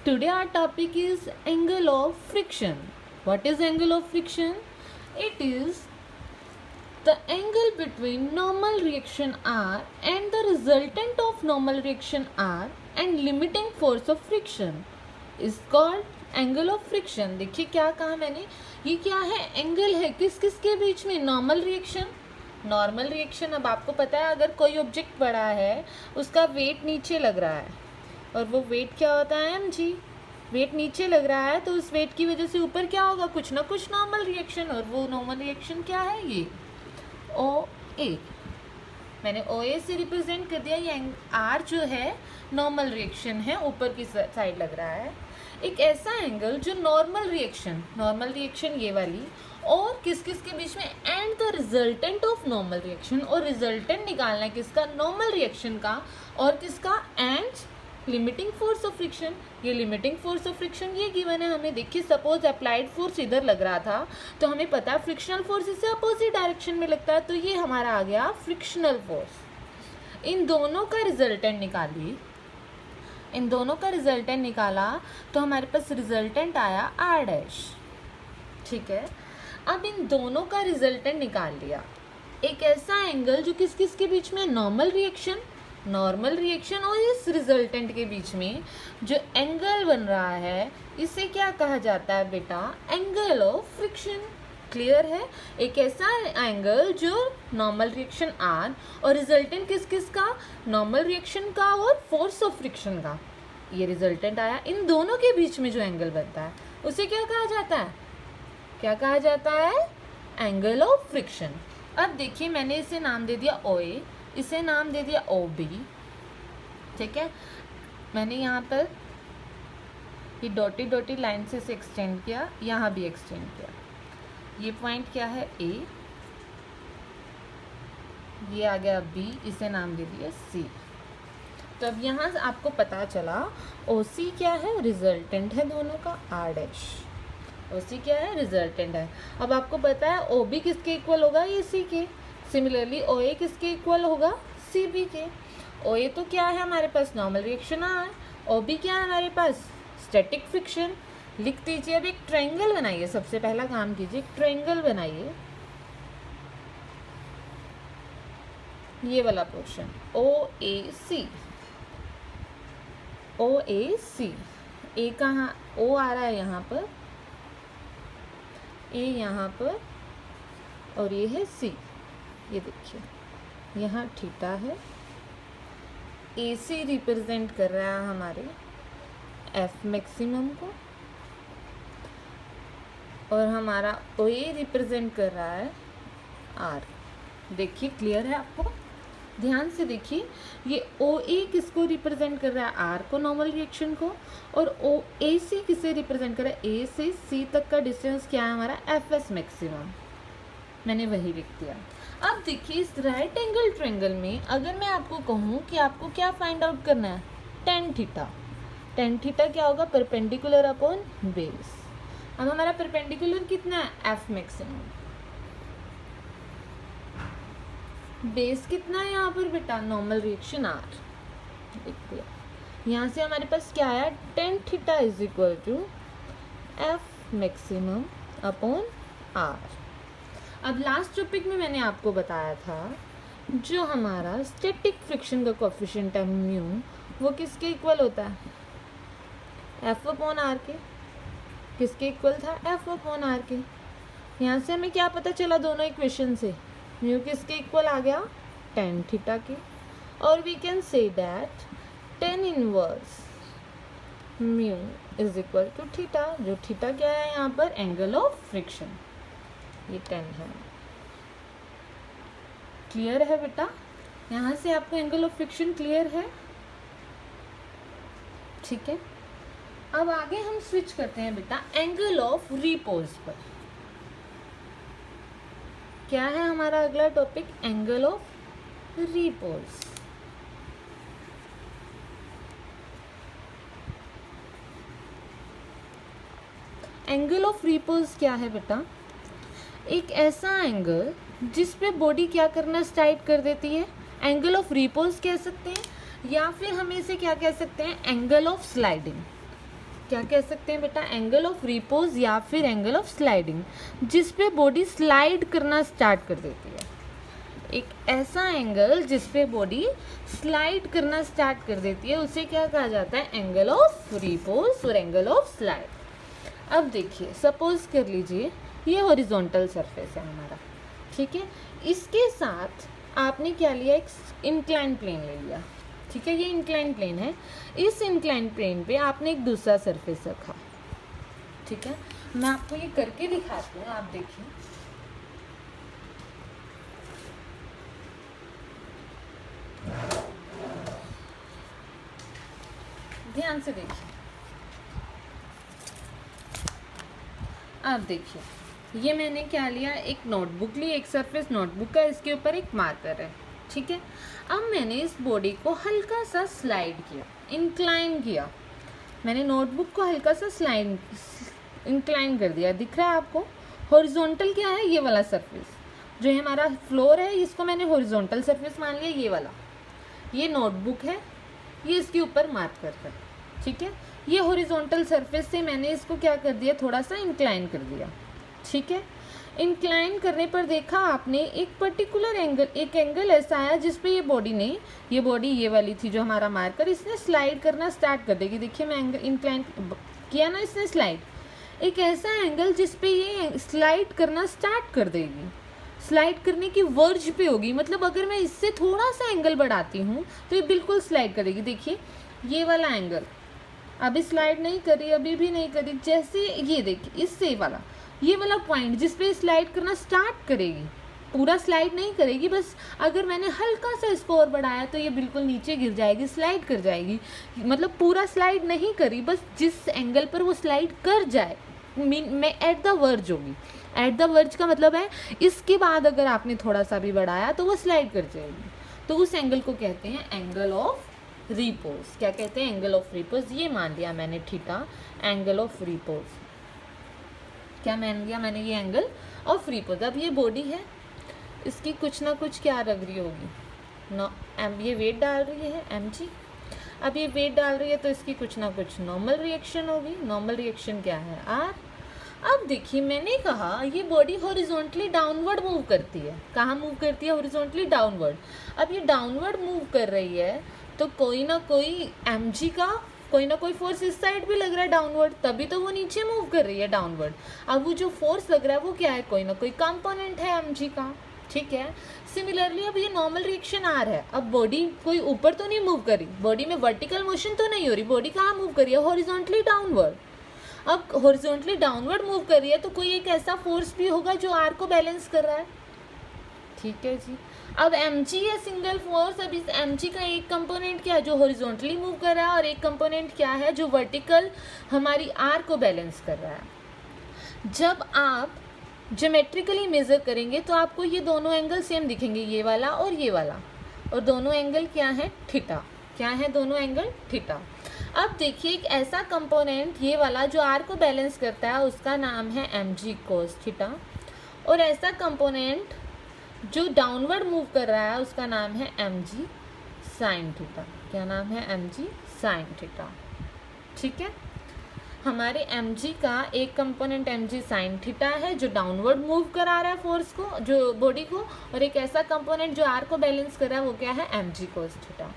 Today our topic is angle of friction. What is angle of friction? It is the angle between normal reaction R and the resultant of normal reaction R and limiting force of friction is called angle of friction. देखिए क्या कहा मैंने, ये क्या है, angle है किस किस के बीच में, नॉर्मल रिएक्शन. अब आपको पता है अगर कोई ऑब्जेक्ट पड़ा है उसका वेट नीचे लग रहा है और वो वेट क्या होता है mg, वेट नीचे लग रहा है तो उस वेट की वजह से ऊपर क्या होगा, कुछ ना कुछ नॉर्मल रिएक्शन. और वो नॉर्मल रिएक्शन क्या है, ये OA. मैंने OA से रिप्रेजेंट कर दिया. ये R जो है नॉर्मल रिएक्शन है, ऊपर की साइड लग रहा है. एक ऐसा एंगल जो नॉर्मल रिएक्शन ये वाली और किस किस के बीच में, and the resultant of normal reaction. और रिजल्टेंट निकालना है किसका, नॉर्मल रिएक्शन का, और किसका, and limiting force of friction. ये लिमिटिंग फोर्स ऑफ फ्रिक्शन ये गिवन है हमें. देखिए सपोज अप्लाइड फोर्स इधर लग रहा था तो हमें पता है फ्रिक्शनल फोर्स इससे अपोजिट डायरेक्शन में लगता है, तो ये हमारा आ गया फ्रिक्शनल फोर्स. इन दोनों का रिजल्टेंट निकाला तो हमारे पास रिजल्टेंट आया R'. ठीक है, अब इन दोनों का रिजल्टेंट निकाल लिया. एक ऐसा एंगल जो किस किस के बीच में, नॉर्मल रिएक्शन और इस रिजल्टेंट के बीच में जो एंगल बन रहा है इसे क्या कहा जाता है बेटा, एंगल ऑफ फ्रिक्शन. क्लियर है, एक ऐसा एंगल जो नॉर्मल रिएक्शन R और रिजल्टेंट किस किस का, नॉर्मल रिएक्शन का और फोर्स ऑफ फ्रिक्शन का, ये रिजल्टेंट आया. इन दोनों के बीच में जो एंगल बनता है उसे क्या कहा जाता है, एंगल ऑफ फ्रिक्शन. अब देखिए मैंने इसे नाम दे दिया OA, इसे नाम दे दिया OB. ठीक है, मैंने यहाँ पर ये डॉटी लाइन से इसे एक्सटेंड किया, यहाँ भी एक्सटेंड किया. ये पॉइंट क्या है, A, ये आ गया B, इसे नाम दे दिया C. तो अब यहाँ से आपको पता चला OC क्या है, रिजल्टेंट है दोनों का, R'. OC क्या है, रिजल्टेंट है. अब आपको पता है OB किसके इक्वल होगा, ये C के. सिमिलरली OA किसके इक्वल होगा, CB के. OA तो क्या है हमारे पास, नॉर्मल रिएक्शन R. OB क्या है हमारे पास, स्टैटिक फ्रिक्शन. लिख दीजिए. अब एक ट्रायंगल बनाइए, सबसे पहला काम कीजिए, एक ट्रायंगल बनाइए. ये वाला पोर्शन OAC. A कहाँ, O आ रहा है यहाँ पर, A यहाँ पर, और ये है C. ये देखिए यहाँ थीटा है. AC रिप्रेजेंट कर रहा है हमारे F मैक्सिमम को और हमारा OA रिप्रेजेंट कर रहा है R. देखिए क्लियर है आपको, ध्यान से देखिए. ये OA किसको रिप्रेजेंट कर रहा है, R को, नॉर्मल रिएक्शन को, और OAC किसे रिप्रेजेंट कर रहा है, A से C तक का डिस्टेंस क्या है हमारा, FS मैक्सिमम. मैंने वही लिख दिया. अब देखिए इस राइट एंगल ट्रायंगल में अगर मैं आपको कहूँ कि आपको क्या फाइंड आउट करना है, tan थीटा क्या होगा, परपेंडिकुलर अपॉन बेस. अब हमारा परपेंडिकुलर कितना है, F मैक्सिमम. बेस कितना है यहाँ पर बेटा, नॉर्मल रिएक्शन R. लिख दिया. यहाँ से हमारे पास क्या आया, tan theta is equal to F maximum upon R. अब लास्ट टॉपिक में मैंने आपको बताया था जो हमारा स्टैटिक फ्रिक्शन का कोएफिशिएंट है म्यू, वो किसके इक्वल होता है, F अपॉन R के. किसके इक्वल था, F अपॉन R के. यहाँ से हमें क्या पता चला दोनों इक्वेशन से, म्यू किसके इक्वल आ गया, tan थीटा के. और we can say that tan inverse mu is equal to theta, जो थीटा क्या है यहाँ पर, एंगल ऑफ फ्रिक्शन. ये 10 है. क्लियर है बेटा, यहाँ से आपको एंगल ऑफ फ्रिक्शन क्लियर है. ठीक है, अब आगे हम स्विच करते हैं बेटा एंगल ऑफ रिपोज पर. क्या है हमारा अगला topic, angle of repose. Angle of repose क्या है बेटा, एक ऐसा एंगल जिस पे बॉडी क्या करना स्टार्ट कर देती है, एंगल ऑफ रिपोज कह सकते हैं, या फिर हम इसे क्या कह सकते हैं, एंगल ऑफ स्लाइडिंग. क्या कह सकते हैं बेटा, एंगल ऑफ रिपोज या फिर एंगल ऑफ स्लाइडिंग, जिस पे बॉडी स्लाइड करना स्टार्ट कर देती है। एक ऐसा एंगल जिस पे बॉडी स्लाइड करना स्टार्ट कर देती है उसे क्या कहा जाता है, एंगल ऑफ रिपोज और एंगल ऑफ स्लाइड। अब देखिए, सपोज कर लीजिए ये हॉरिजॉन्टल सरफेस है हमारा, ठीक है, इसके साथ आपने क्या लिया, एक इंक्लाइन प्लेन ले लिया, ठीक है, ये इंक्लाइन प्लेन है, इस इंक्लाइन प्लेन पे आपने एक दूसरा सरफेस रखा, ठीक है, मैं आपको ये करके दिखाती हूँ, आप देखिए। ध्यान से देखिए, आप देखिए, ये मैंने क्या लिया, एक नोटबुक ली, एक सरफेस नोटबुक का, इसके ऊपर एक मार्कर है, ठीक है। अब मैंने इस बॉडी को हल्का सा स्लाइड किया, इंक्लाइन किया, मैंने नोटबुक को हल्का सा स्लाइड इंक्लाइन कर दिया, दिख रहा है आपको। हॉरिजॉन्टल क्या है, ये वाला सरफेस जो है हमारा फ्लोर है, इसको मैंने हॉरिजॉन्टल सरफेस मान लिया, ये वाला, ये नोटबुक है, ये इसके ऊपर मार्कर है, ठीक है। ये हॉरिजॉन्टल सरफेस से मैंने इसको क्या कर दिया, थोड़ा सा इंक्लाइन कर दिया, ठीक है। इंक्लाइन करने पर देखा आपने एक पर्टिकुलर एंगल, एक एंगल ऐसा आया जिस पे ये बॉडी ने, ये बॉडी ये वाली थी जो हमारा मार्कर, इसने स्लाइड करना स्टार्ट कर देगी। देखिए मैं एंगल इंक्लाइन किया ना, इसने स्लाइड, एक ऐसा एंगल जिस पे ये स्लाइड करना स्टार्ट कर देगी, स्लाइड करने की वर्ज पे होगी, मतलब अगर मैं इससे थोड़ा सा एंगल बढ़ाती हूँ तो ये बिल्कुल स्लाइड करेगी। देखिए ये वाला एंगल अभी स्लाइड नहीं करी, अभी भी नहीं करी, जैसे ये देखिए इससे वाला, ये वाला पॉइंट जिस पे स्लाइड करना स्टार्ट करेगी, पूरा स्लाइड नहीं करेगी, बस अगर मैंने हल्का सा इसको और बढ़ाया तो ये बिल्कुल नीचे गिर जाएगी, स्लाइड कर जाएगी, मतलब पूरा स्लाइड नहीं करी, बस जिस एंगल पर वो स्लाइड कर जाए, मैं एट द वर्ज होगी, एट द वर्ज का मतलब है इसके बाद अगर आपने थोड़ा सा भी बढ़ाया तो वो स्लाइड कर जाएगी, तो उस एंगल को कहते हैं एंगल ऑफ रिपोज। क्या कहते हैं, एंगल ऑफ रिपोज। ये मान लिया मैंने थीटा, एंगल ऑफ रिपोज, क्या मान लिया मैंने, ये एंगल ऑफ रिपोज। अब ये बॉडी है, इसकी कुछ ना कुछ क्या लग रही होगी, ये वेट डाल रही है mg, अब ये वेट डाल रही है तो इसकी कुछ ना कुछ नॉर्मल रिएक्शन होगी, नॉर्मल रिएक्शन क्या है, r। अब देखिए मैंने कहा ये बॉडी हॉरिजॉन्टली डाउनवर्ड मूव करती है, कहाँ मूव करती है, हॉरिजॉन्टली डाउनवर्ड। अब ये डाउनवर्ड मूव कर रही है तो कोई ना कोई mg का कोई ना कोई फोर्स इस साइड भी लग रहा है डाउनवर्ड, तभी तो वो नीचे मूव कर रही है डाउनवर्ड। अब वो जो फोर्स लग रहा है वो क्या है, कोई ना कोई कंपोनेंट है mg का, ठीक है। सिमिलरली अब ये नॉर्मल रिएक्शन आर है, अब बॉडी कोई ऊपर तो नहीं मूव करी, बॉडी में वर्टिकल मोशन तो नहीं हो रही, बॉडी कहाँ मूव कर रही है, हॉरिजॉन्टली डाउनवर्ड। अब हॉरिजॉन्टली डाउनवर्ड मूव कर रही है तो कोई एक ऐसा फोर्स भी होगा जो आर को बैलेंस कर रहा है, ठीक है जी। अब mg है सिंगल फोर्स, अब इस mg का एक कंपोनेंट क्या है जो हॉरिजॉन्टली मूव कर रहा है और एक कंपोनेंट क्या है जो वर्टिकल हमारी आर को बैलेंस कर रहा है। जब आप ज्योमेट्रिकली मेज़र करेंगे तो आपको ये दोनों एंगल सेम दिखेंगे, ये वाला और ये वाला, और दोनों एंगल क्या है, थीटा, क्या है दोनों एंगल, थीटा। अब देखिए एक ऐसा कंपोनेंट ये वाला जो आर को बैलेंस करता है उसका नाम है mg cos थीटा, और ऐसा कंपोनेंट जो डाउनवर्ड मूव कर रहा है उसका नाम है mg sin थीटा। क्या नाम है, mg sin थीटा, ठीक है। हमारे mg का एक कंपोनेंट mg sin थीटा है जो डाउनवर्ड मूव करा रहा है फोर्स को, जो बॉडी को, और एक ऐसा कंपोनेंट जो आर को बैलेंस कर रहा है वो क्या है, mg cos थीटा।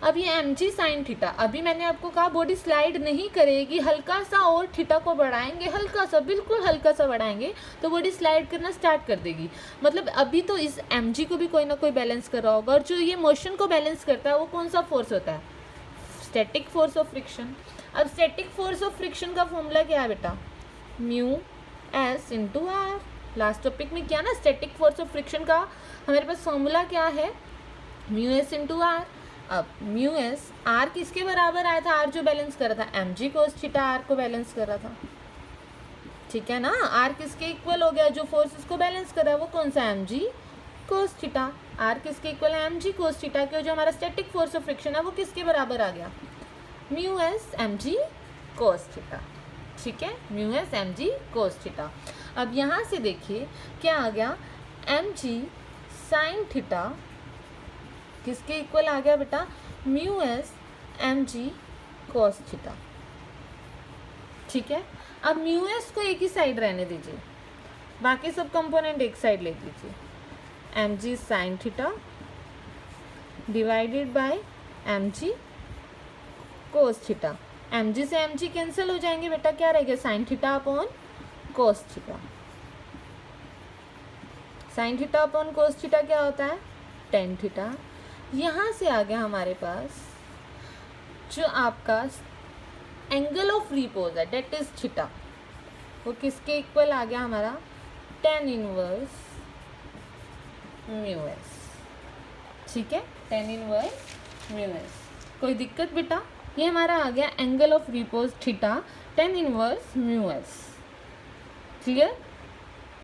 अब ये mg sin थीटा, अभी मैंने आपको कहा बॉडी स्लाइड नहीं करेगी, हल्का सा और थीटा को बढ़ाएंगे, हल्का सा, बिल्कुल हल्का सा बढ़ाएंगे तो बॉडी स्लाइड करना स्टार्ट कर देगी। मतलब अभी तो इस mg को भी कोई ना कोई बैलेंस कर रहा होगा, और जो ये मोशन को बैलेंस करता है वो कौन सा फोर्स होता है, स्टैटिक फोर्स ऑफ फ्रिक्शन। अब स्टैटिक फोर्स ऑफ फ्रिक्शन का फॉर्मूला क्या है बेटा, mu S into R. Last topic में क्या ना, स्टैटिक फोर्स ऑफ फ्रिक्शन का हमारे पास फॉर्मूला क्या है, म्यू एस इंटू आर। अब म्यू एस, आर किसके बराबर आया था, आर जो बैलेंस कर रहा था mg cos थीटा, आर को बैलेंस कर रहा था, ठीक है ना। आर किसके इक्वल हो गया, जो फोर्स इसको बैलेंस कर रहा है वो कौन सा, mg cos थीटा। आर किसके इक्वल है, mg cos थीटा के, जो हमारा स्टैटिक फोर्स ऑफ फ्रिक्शन है वो किसके बराबर आ गया, mu S mg cos theta, ठीक है, mu S mg cos theta. अब यहाँ से देखिए क्या आ गया, mg sin थीटा किसके इक्वल आ गया बेटा, mu S mg cos theta, ठीक है, अब म्यू एस को एक ही साइड रहने दीजिए, बाकी सब कंपोनेंट एक साइड ले लीजिए। M G sine theta divided by M G cos theta. M G से एम जी कैंसिल हो जाएंगे बेटा, क्या रहेगा sine theta upon cos theta. Sine theta upon cos theta क्या होता है, टेन थीटा। यहाँ से आ गया हमारे पास जो आपका एंगल ऑफ रिपोज है डेट इज थीटा, वो किसके इक्वल आ गया हमारा, टेन इनवर्स म्यू एस। ठीक है, टेन इनवर्स म्यू एस। कोई दिक्कत बेटा, ये हमारा आ गया angle of repose theta tan inverse mu S. Clear.